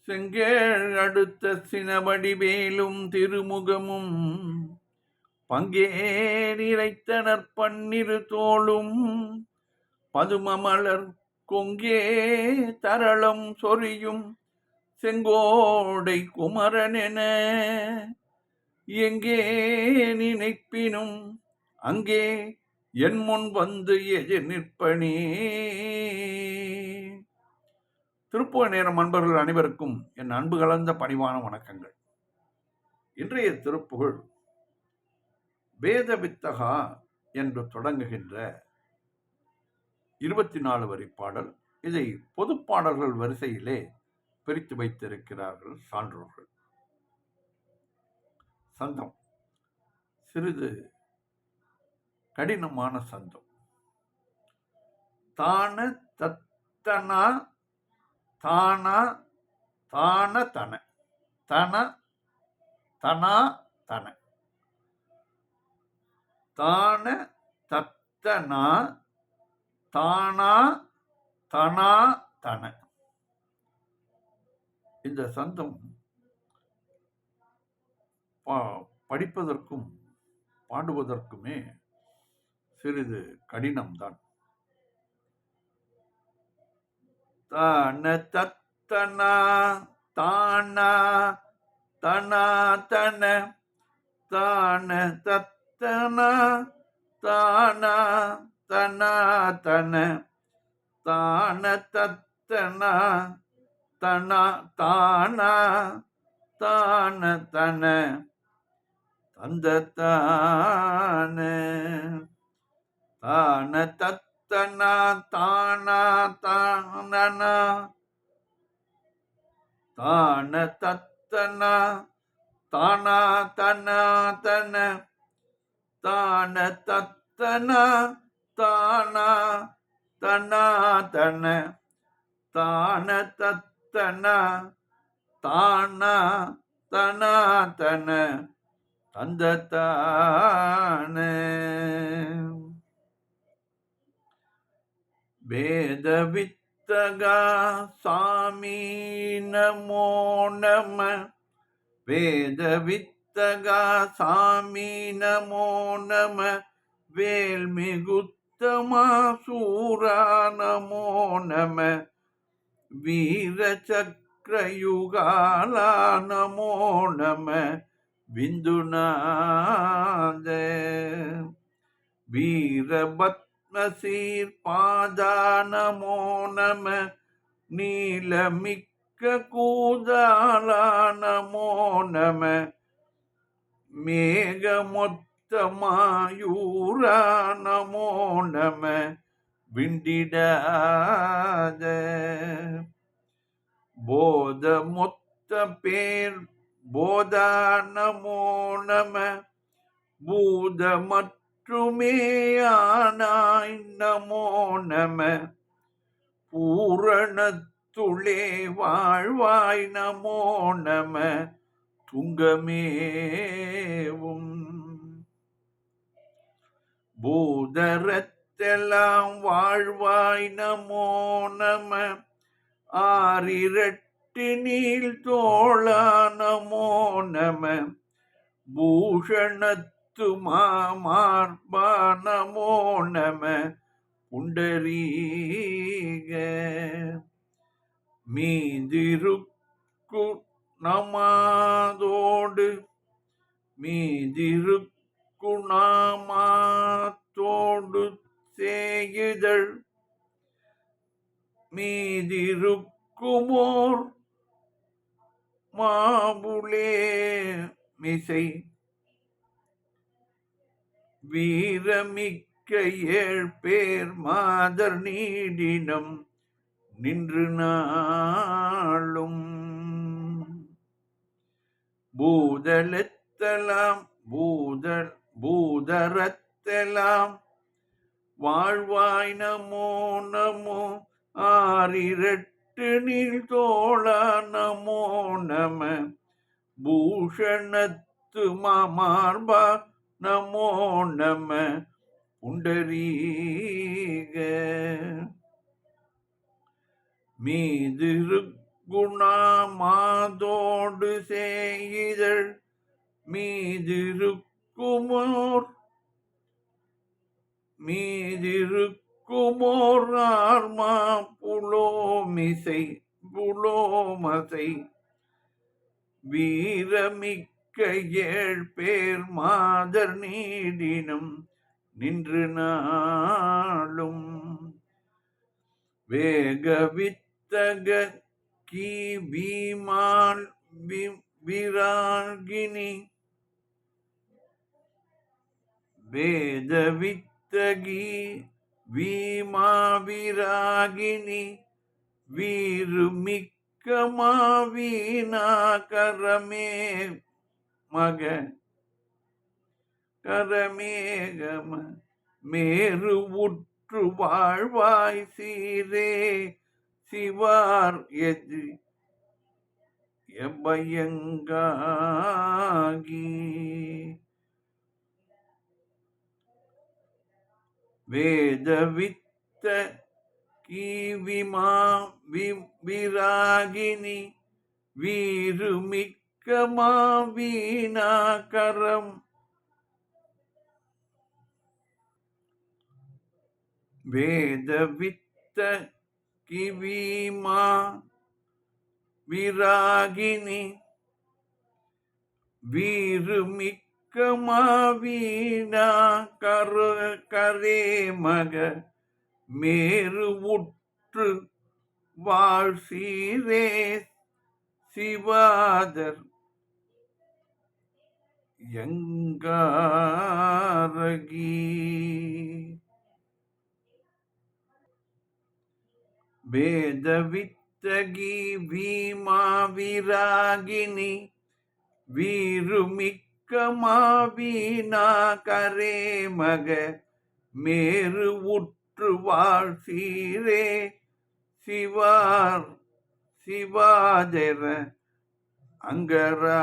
செங்கேழ் அடுத்த சினவடிவேலும் திருமுகமும் பங்கே நிறைத்தனர் பன்னிரு தோளும் பதுமமலர் கொங்கே தரளம் சொரியும் செங்கோடை குமரனென எங்கே நினைப்பினும் அங்கே என் முன் வந்து எதிர் நிற்பனே. திருப்புகழ் நேரம் அன்பர்கள் அனைவருக்கும் என் அன்பு கலந்த பணிவான வணக்கங்கள். இன்றைய திருப்புகழ் வேத வித்தகா என்று தொடங்குகின்ற 24 வரி பாடல். இதை பொது பாடல்கள் வரிசையிலே பிரித்து வைத்திருக்கிறார்கள் சான்றோர்கள். சந்தம் சிறிது கடினமான சந்தம். தான தத்தனா தானா தான தன தன தனா தன தான தத்தனா தானா தனா தன. இந்த சந்தம் படிப்பதற்கும் பாடுவதற்குமே சிறிது கடினம்தான். தான தத்தனா தானா தனா தன தான தத்தனா தானா தனா தன தான தத்தனா தனா தானா தான தன தந்த தான தான தத்தனா தானா தானனா தான தத்தனா தானா தனா தன தான தத்தனா தானா தனா தன தான தத்தனா தானா தனா தன தந்த தான. வேத வித்தகா சாமி நமோ நம வேத வித்தகா சாமி நமோ நம வேல் மிகுத்தமா சூரா நமோ நம வீர சக்கரயுகாலா நமோ நம விந்துநாத வீரபத்மசீர் பாதா நமோ நம நீலமிக்க கூதாலா நமோ நம மேகமொத்தமாயூரா நமோ நம விண்டிடாத போத மொத்த பேர் போதா நமோ நம பூத மற்றுமேயானாய் நமோ நம பூரணத்துளே வாழ்வாய் நமோ நம துங்கமேவும் பூதரத்தெல்லாம் வாழ்வாய் நமோ நம ஆரிரட்டு நீள் தோளா நமோ நம பூஷணத்து மார்பா நமோ நம புண்டரீக மீதிருக்கு நமாதோடு மீதிருக்கு நாமாத்தோடு சேயுதழ் மீதிருக்குமோர் மாபுலே மிசை வீரமிக்க 7 பேர் மாதர் நீடினம் நின்று நாளும் பூதலெத்தலாம் பூதரத்தெல்லாம் வாழ்வாய் நமோ நமோ ஆரிரட்டு நீள் தோளா நமோ நம பூஷணத்து மார்பா நமோ நம புண்டரீக மீதிருக்கு குணமாதோடு செய்தழ் மீதிருக்குமோர் ஆர்மா புலோமசை வீரமிக்க 7 பேர் மாதர் நீடினும் நின்று நாளும் வேக வித்தக கி பீமால் விராகினி வேத வித்தகி வீமாவிராகினி வீருமிக்க மாவீனா கரமேகம மேரு உற்று வாழ்வாய் சீரே சிவார் எபயங்காகி வேதவித்த கீவிமா விராகினி வீருமிக்க மாவீனா கரம் வேதவித்த கிவிமா விராகினி வீருமிக்க மாவீனா கரேமக மேரு உற்று வாழ்சீரே சிவாதர் யங்காரகி வேதவித்தகி வீமாவிராகினி வீருமிக்க மாவீனா கரேமக மேரு உற்று வாழ்சீரே சிவாதர அங்கராகி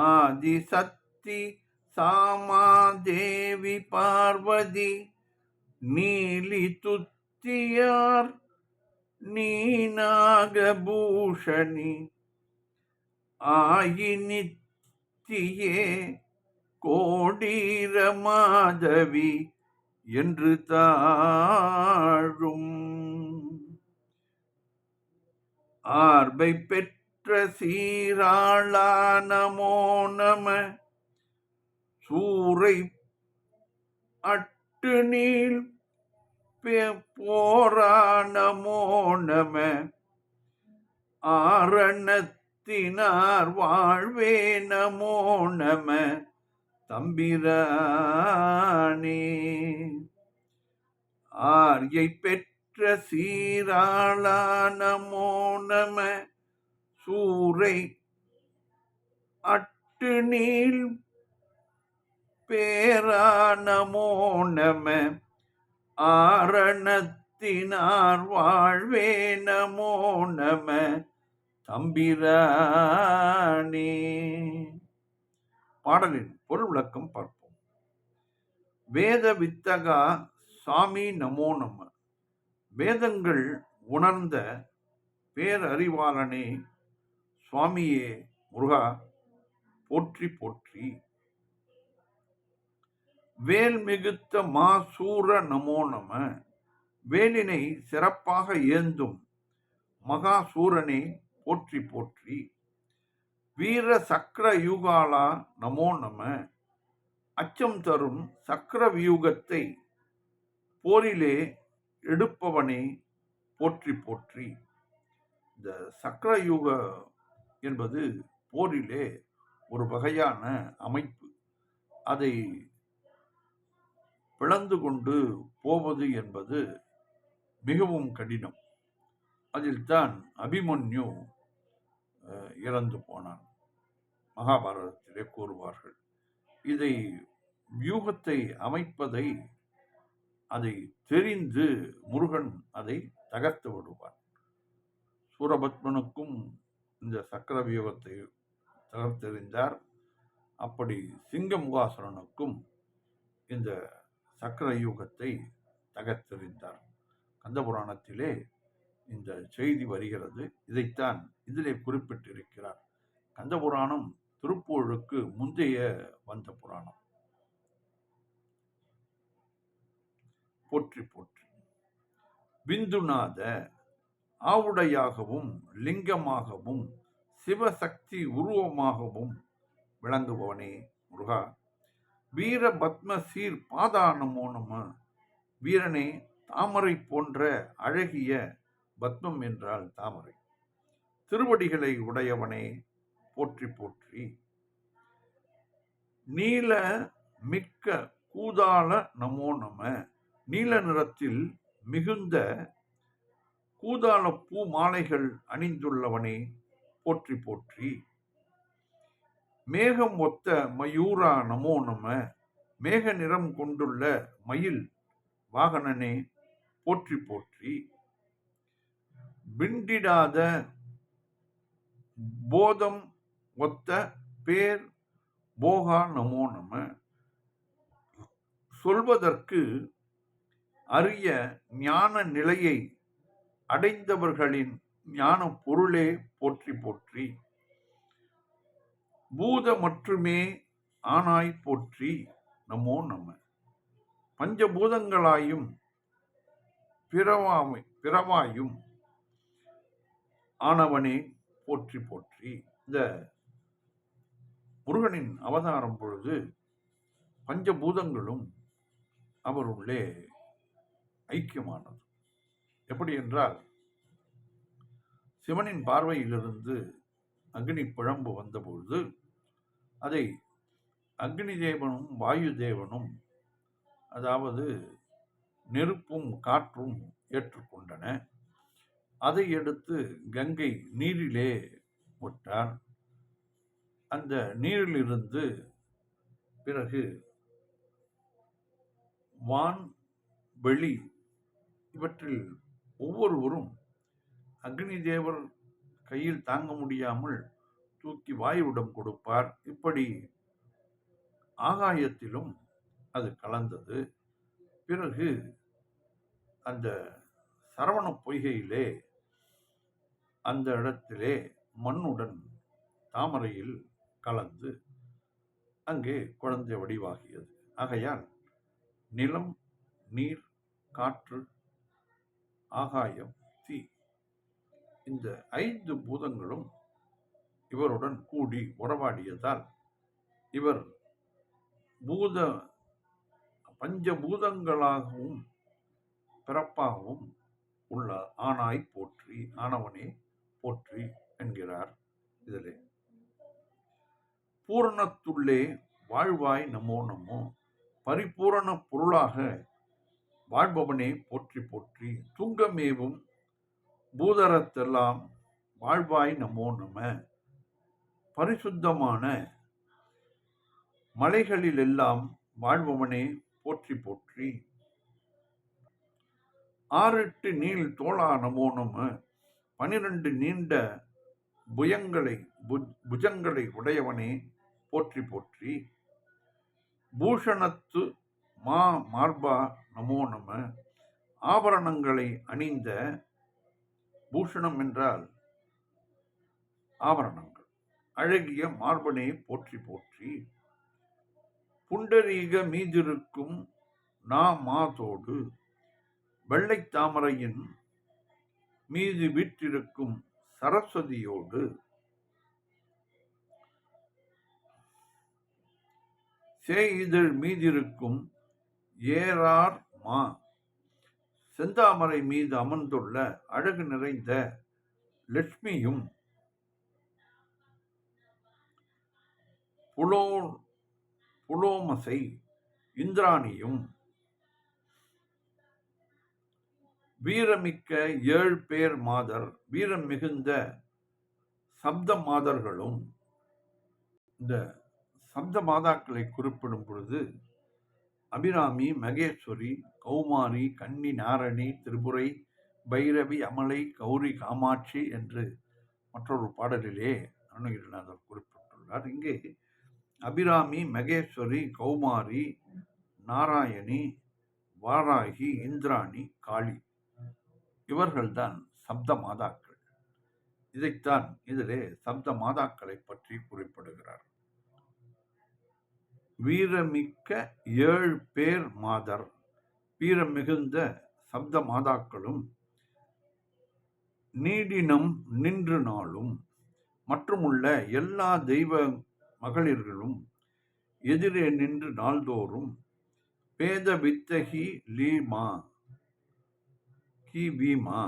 ஆதிசக்தி சாமாதேவி பார்வதி நீலி துத்தியார் நீநாகபூஷணி ஆயினித்தியே கோடீர மாதவி என்று தாழும் ஆர்பை பெற்ற சீராளா நமோ நம சூரை அட்டு நீள் போரா நமோ நம ஆரணத்தினார் வாழ்வே நமோ நம தம்பிரானே ஆர்யை பெற்ற சீராளா நமோ நம சூரை அட்டு நீள் பேரா நமோ நம ஆரணத்தினார் வாழ்வே நமோ நம தம்பிரானே. பாடலின் பொருள் விளக்கம் பார்ப்போம். வேத வித்தகா சாமி நமோ நம. வேதங்கள் உணர்ந்த பேரறிவாளனே சுவாமியே முருகா போற்றி போற்றி. வேல் மிகுத்த மாசூர நமோ நம. வேலினை சிறப்பாக ஏந்தும் மகாசூரனே போற்றி போற்றி. வீர சக்கர யூகாலா நமோ நம. அச்சம் தரும் சக்கர வியூகத்தை போரிலே எடுப்பவனே போற்றி போற்றி. இந்த சக்கர யூக என்பது போரிலே ஒரு வகையான அமைப்பு. அதை பிளந்து கொண்டு போவது என்பது மிகவும் கடினம். அதில் தான் அபிமன்யு இறந்து போனான், மகாபாரதத்திலே கூறுவார்கள். இதை வியூகத்தை அமைப்பதை அதை தெரிந்து முருகன் அதை தகர்த்து விடுவான். சூரபத்மனுக்கும் இந்த சக்கர வியூகத்தை தகர்த்தெறிந்தார். அப்படி சிங்கமுகாசுரனுக்கும் இந்த சக்கர யூகத்தை தகர்த்தெறிந்தார். கந்தபுராணத்திலே இந்த செய்தி வருகிறது. இதைத்தான் இதிலே குறிப்பிட்டிருக்கிறார். கந்தபுராணம் திருப்புகழுக்கு முந்தைய வந்த புராணம். போற்றி போற்றி. விந்துநாத ஆவுடையாகவும் லிங்கமாகவும் சிவசக்தி உருவமாகவும் விளங்குபவனே முருகா, வீர பத்ம சீர் பாதா நமோ நம. வீரனே, தாமரை போன்ற அழகிய பத்மம் என்றால் தாமரை திருவடிகளை உடையவனே போற்றி போற்றி. நீல மிக்க கூதாள நமோ நம. நீல நிறத்தில் மிகுந்த கூதாள பூ மாலைகள் அணிந்துள்ளவனே போற்றி போற்றி. மேகம் ஒத்த மயூரா நமோ நம. மேக நிறம் கொண்டுள்ள மயில் வாகனனே போற்றி போற்றி. பிண்டிடாத போதம் ஒத்த பேர் போகா நமோ நம. சொல்வதற்கு அரிய ஞான நிலையை அடைந்தவர்களின் ஞான பொருளே போற்றி போற்றி. பூத மட்டுமே ஆனாய் போற்றி நமோ நம. பஞ்சபூதங்களாயும் பிறவாயும் ஆனவனே போற்றி போற்றி. இந்த முருகனின் அவதாரம் பொழுது பஞ்சபூதங்களும் அவருள்ளே ஐக்கியமானது. எப்படி என்றால், சிவனின் பார்வையிலிருந்து அக்னி பிழம்பு வந்தபொழுது அதை அக்னி தேவனும் வாயு தேவனும், அதாவது நெருப்பும் காற்றும் ஏற்றுக்கொண்டன. அதை எடுத்து கங்கை நீரிலே விட்டார். அந்த நீரிலிருந்து பிறகு வான் வெளி இவற்றில் ஒவ்வொருவரும் அக்னி தேவர் கையில் தாங்க முடியாமல் தூக்கி வாயுவிடம் கொடுப்பார். இப்படி ஆகாயத்திலும் அது கலந்தது. பிறகு அந்த சரவண பொய்கையிலே அந்த இடத்திலே மண்ணுடன் தாமரையில் கலந்து அங்கே குழந்தை வடிவாகியது. ஆகையால் நிலம், நீர், காற்று, ஆகாயம், தீ, இந்த 5 பூதங்களும் இவருடன் கூடி உறவாடியதால் இவர் பஞ்சபூதங்களாகவும் பிறப்பாகவும் உள்ள ஆனாய் போற்றி, ஆனவனே போற்றி என்கிறார். இதிலே பூரணத்துள்ளே வாழ்வாய் நமோ நமோ. பரிபூரண பொருளாக வாழ்பவனே போற்றி போற்றி. துங்கமேவும் பூதரத்தெல்லாம் வாழ்வாய் நமோ நம. பரிசுத்தமான மலைகளிலெல்லாம் வாழ்பவனே போற்றி போற்றி. 6 நீள் தோளா நமோ நம. 12 நீண்ட புஜங்களை உடையவனே போற்றி போற்றி. பூஷணத்து மார்பா நமோ நம. ஆபரணங்களை அணிந்த, பூஷணம் என்றால் ஆபரணங்கள், அழகிய மார்பனே போற்றி போற்றி. புண்டரீக மீதிருக்கும் மாதோடு, வெள்ளை தாமரையின் மீது வீற்றிருக்கும் சரஸ்வதியோடு, சேயிதழ் மீதிருக்கும் ஏறார் செந்தாமரை மீது அமர்ந்துள்ள அழகு நிறைந்த லட்சுமியும், புலோமசை இந்திராணியும், வீரமிக்க 7 பேர் மாதர், வீரம் மிகுந்த சப்த மாதர்களும். இந்த சப்த மாதாக்களை குறிப்பிடும் பொழுது அபிராமி, மகேஸ்வரி, கௌமாரி, கன்னி, நாரணி, திரிபுரை, பைரவி, அமலை, கௌரி, காமாட்சி என்று மற்றொரு பாடலிலே அருணகிரிநாதர் குறிப்பிட்டுள்ளார். இங்கே அபிராமி, மகேஸ்வரி, கௌமாரி, நாராயணி, வாராகி, இந்திராணி, காளி இவர்கள்தான் சப்த மாதாக்கள். இதைத்தான் இதிலே சப்த மாதாக்களை பற்றி குறிப்பிடுகிறார். வீரமிக்க 7 பேர் மாதர், வீரம் மிகுந்த சப்த மாதாக்களும் நீடினம் நின்று நாளும் மற்றுமுள்ள எல்லா தெய்வ மகளிர்களும் எதிரே நின்று நாள்தோறும் வேத வித்தகி லீமா கி வீமா,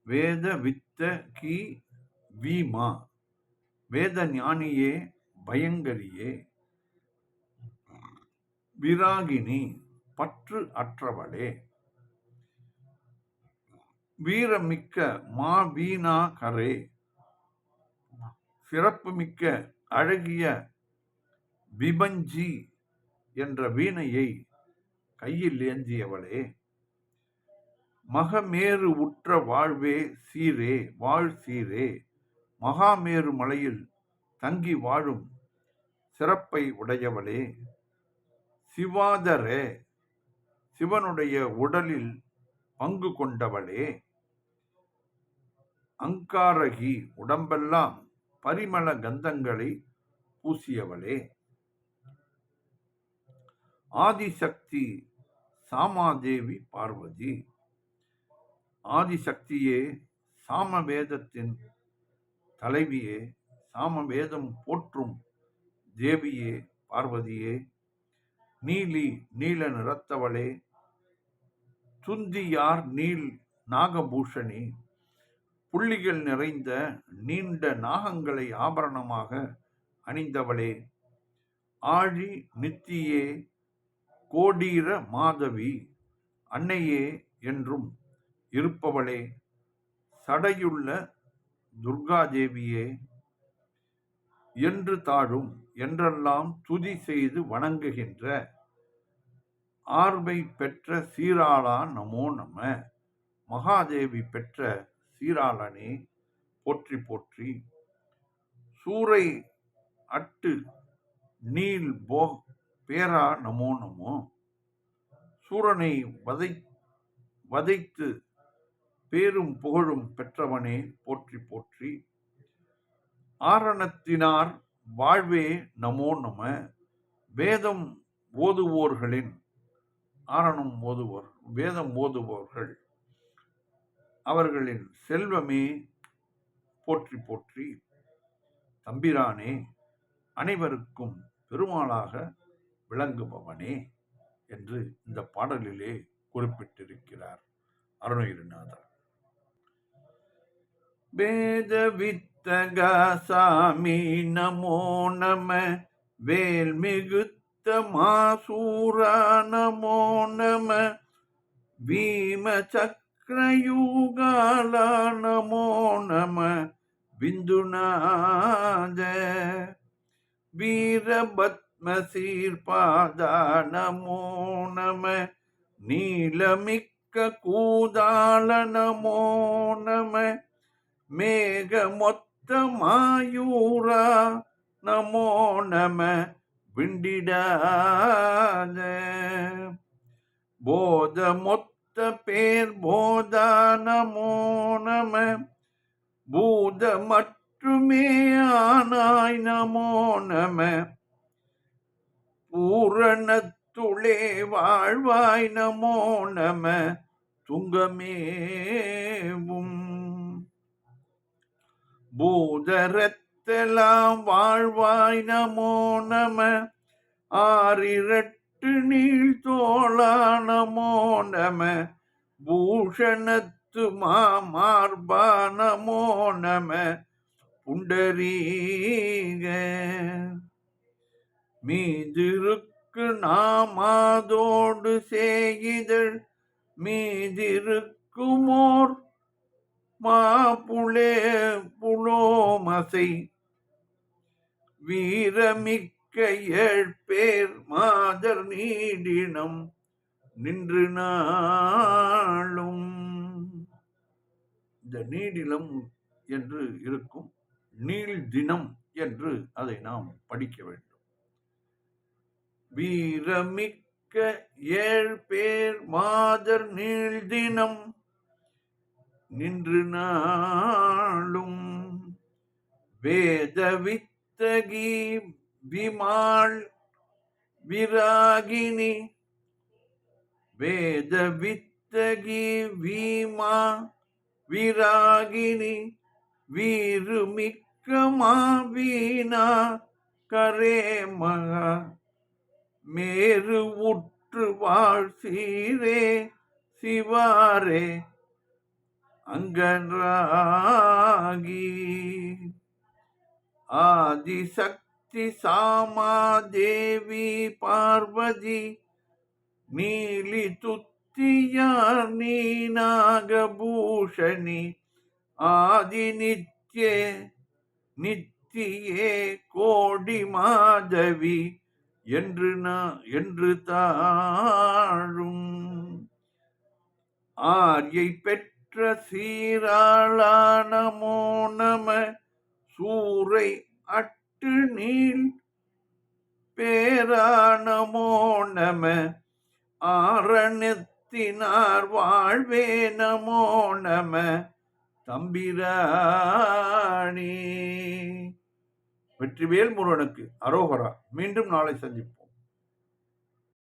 வேத வித்த கி வீமா, வேத ஞானியே பயங்கரியே, விராகினி பற்று அற்றவளே, வீரமிக்க மா வீணா கரே, சிறப்புமிக்க அழகிய விபஞ்சி என்ற வீணையை கையில் ஏந்தியவளே, மகமேரு உற்ற வாழ்வே சீரே, வாழ் சீரே, மகாமேரு மலையில் தங்கி வாழும் சிறப்பை உடையவளே, சிவாதரே, சிவனுடைய உடலில் பங்கு கொண்டவளே, அங்காரகி, உடம்பெல்லாம் பரிமள கந்தங்களை பூசியவளே, ஆதிசக்தி சாமாதேவி பார்வதி, ஆதிசக்தியே, சாமவேதத்தின் தலைவியே, சாமவேதம் போற்றும் தேவியே, பார்வதியே, நீலி நீல நிறத்தவளே, துந்தியார் நீல் நாகபூஷணி, புள்ளிகள் நிறைந்த நீண்ட நாகங்களை ஆபரணமாக அணிந்தவளே, ஆழி நித்தியே, கோடீர மாதவி, அன்னையே என்றும் இருப்பவளே, சடையுள்ள துர்காதேவியே, என்று தாழும் என்றெல்லாம் துதி செய்து வணங்குகின்ற ஆர்வை பெற்ற சீராளா நமோ நம, மகாதேவி பெற்ற சீராளனே போற்றி போற்றி, சூரை அட்டு நீல் பேரா நமோ நமோ, சூரனை வதைத்து பேரும் புகழும் பெற்றவனே போற்றி போற்றி, ஆரணத்தினார் வாழ்வே நமோ நம, வேதம் ஓதுவோர்களின் ஆரணம் ஓதுவோர், வேதம் ஓதுவோர்கள் அவர்களின் செல்வமே போற்றி போற்றி, தம்பிரானே அனைவருக்கும் பெருமாளாக விளங்குபவனே என்று இந்த பாடலிலே குறிப்பிட்டிருக்கிறார் அருணகிரிநாதர். வேத வித்தக சாமி நமோ நம, வேல் மிகுத்த மாசூரா நமோ நம, பீம சக்ரயூகாலா நமோ நம, பிந்துநாத வீரபத்ம சீர்பாதா நமோ நம, நீலமிக்க கூதாள நமோ நம, மேக மொத்த மாயூரா நமோ நம, விண்டிடாத போத மொத்த பேர் போதா நமோ நம, பூத மட்டுமே ஆனாய் நமோ நம, பூரணத்துளே வாழ்வாய் நமோ நம, துங்கமேவும் பூதரத்தெல்லாம் வாழ்வாய் நமோ நம, ஆறிரட்டு நீள் தோளா நமோ நம, பூஷணத்து மார்பா நமோ நம, புண்டரீக மீதிருக்கு நாமாதோடு சேயிதழ் மீதிருக்குமோர் மாப்புளே புலோமசை, வீரமிக்க 7 பேர் மாதர் நீடினம் நின்று நாளும். இந்த நீடிலம் என்று இருக்கும், நீள் தினம் என்று அதை நாம் படிக்க வேண்டும். வீரமிக்க ஏழு பேர் மாதர் நீள்தினம் நின்று நாளும் வேத வித்தகி விமாள் விராகினி வேத வித்தகி வீமா விராகினி வீருமிக்க மாவீனா கரேமகா மேரு உற்று வாழ்சீரே சிவாரே அங்கன்றாகி ஆதிசக்தி சாமாதேவி பார்வதி நீலி துத்தியார் நீநாகபூஷணி ஆதி நித்யே நித்தியே கோடி மாதவி என்று தாழும் ஆர்யை பெற்ற சீராளா நமோ நம சூரை அட்டு நீள் பேரா நமோ நம ஆரணத்தினார் வாழ்வே நமோ நம தம்பிராணி. வெற்றிவேல் முருகனுக்கு அரோகரா. மீண்டும் நாளை சந்திப்போம்.